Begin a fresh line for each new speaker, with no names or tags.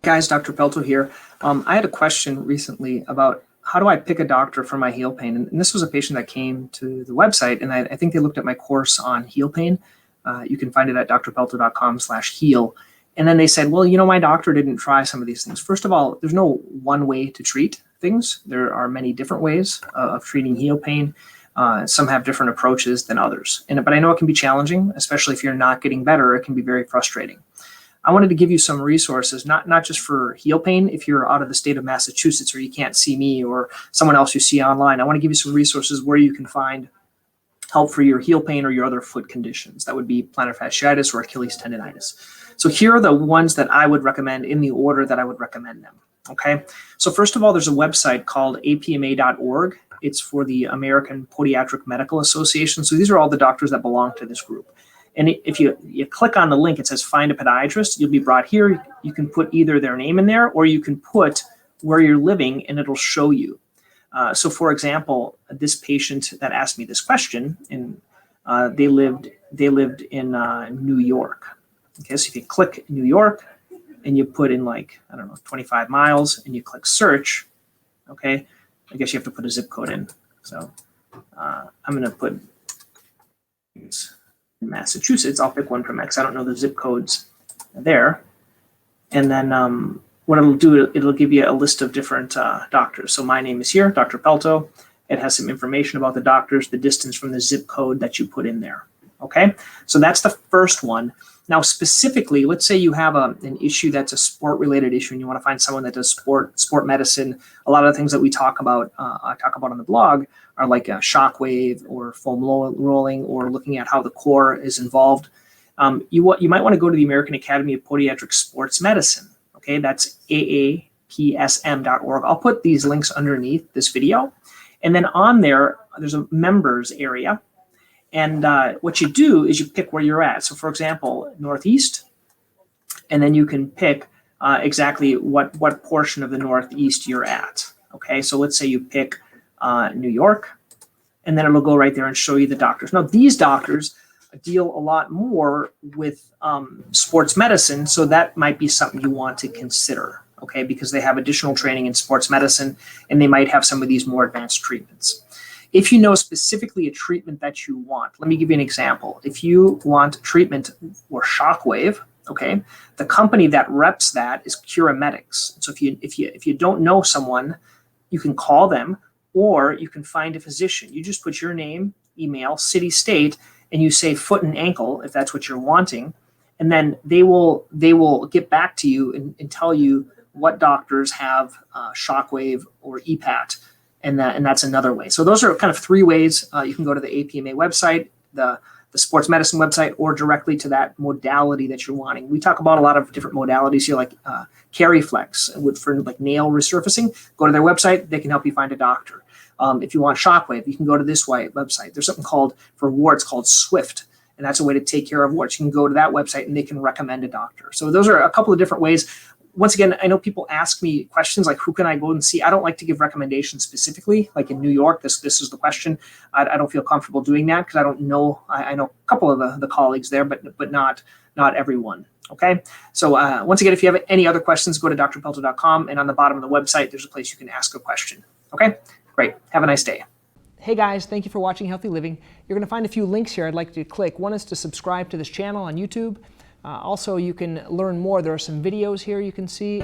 Guys, Dr. Pelto here. I had a question recently about how do I pick a doctor for my heel pain? And this was a patient that came to the website, and I think they looked at my course on heel pain. You can find it at drpelto.com/heel. And then they said, well, you know, my doctor didn't try some of these things. First of all, there's no one way to treat things. There are many different ways of treating heel pain. Some have different approaches than others. But I know it can be challenging, especially if you're not getting better. It can be very frustrating. I wanted to give you some resources, not just for heel pain. If you're out of the state of Massachusetts or you can't see me or someone else you see online, I want to give you some resources where you can find help for your heel pain or your other foot conditions. That would be plantar fasciitis or Achilles tendinitis. So here are the ones that I would recommend in the order that I would recommend them. Okay. So first of all, there's a website called apma.org. It's for the American Podiatric Medical Association. So these are all the doctors that belong to this group. And if you click on the link, it says find a podiatrist. You'll be brought here. You can put either their name in there or you can put where you're living and it'll show you. So for example, this patient that asked me this question, and they lived in New York. Okay, so if you click New York and you put in 25 miles and you click search, okay, I guess you have to put a zip code in. So I'm going to put Massachusetts. I'll pick one from X. I don't know the zip codes there. And then what it'll do, it'll give you a list of different doctors. So my name is here, Dr. Pelto. It has some information about the doctors, the distance from the zip code that you put in there. Okay, so that's the first one. Now, specifically, let's say you have an issue that's a sport-related issue, and you want to find someone that does sport medicine. A lot of the things that we talk about, I talk about on the blog, are like a shockwave or foam rolling, or looking at how the core is involved. You might want to go to the American Academy of Podiatric Sports Medicine. Okay, that's aapsm.org. I'll put these links underneath this video, and then on there, there's a members area. And what you do is you pick where you're at. So for example, Northeast, and then you can pick exactly what portion of the Northeast you're at. Okay, so let's say you pick New York, and then it'll go right there and show you the doctors. Now these doctors deal a lot more with sports medicine, so that might be something you want to consider, okay, because they have additional training in sports medicine, and they might have some of these more advanced treatments. If you know specifically a treatment that you want, let me give you an example. If you want treatment for shockwave, okay, the company that reps that is Curamedics. So if you don't know someone, you can call them, or you can find a physician. You just put your name, email, city, state, and you say foot and ankle if that's what you're wanting, and then they will get back to you and tell you what doctors have shockwave or EPAT. And that's another way. So those are kind of three ways. You can go to the APMA website, the sports medicine website, or directly to that modality that you're wanting. We talk about a lot of different modalities here, like CariFlex for like nail resurfacing. Go to their website; they can help you find a doctor. If you want shockwave, you can go to this website. There's something called for warts called Swift, and that's a way to take care of warts. You can go to that website, and they can recommend a doctor. So those are a couple of different ways. Once again, I know people ask me questions like, who can I go and see? I don't like to give recommendations specifically, like in New York, this is the question. I don't feel comfortable doing that because I don't know. I know a couple of the colleagues there, but not everyone. Okay. So once again, if you have any other questions, go to drpelto.com, and on the bottom of the website, there's a place you can ask a question. Okay, great. Have a nice day.
Hey guys, thank you for watching Healthy Living. You're going to find a few links here I'd like you to click. One is to subscribe to this channel on YouTube. Also, you can learn more. There are some videos here you can see.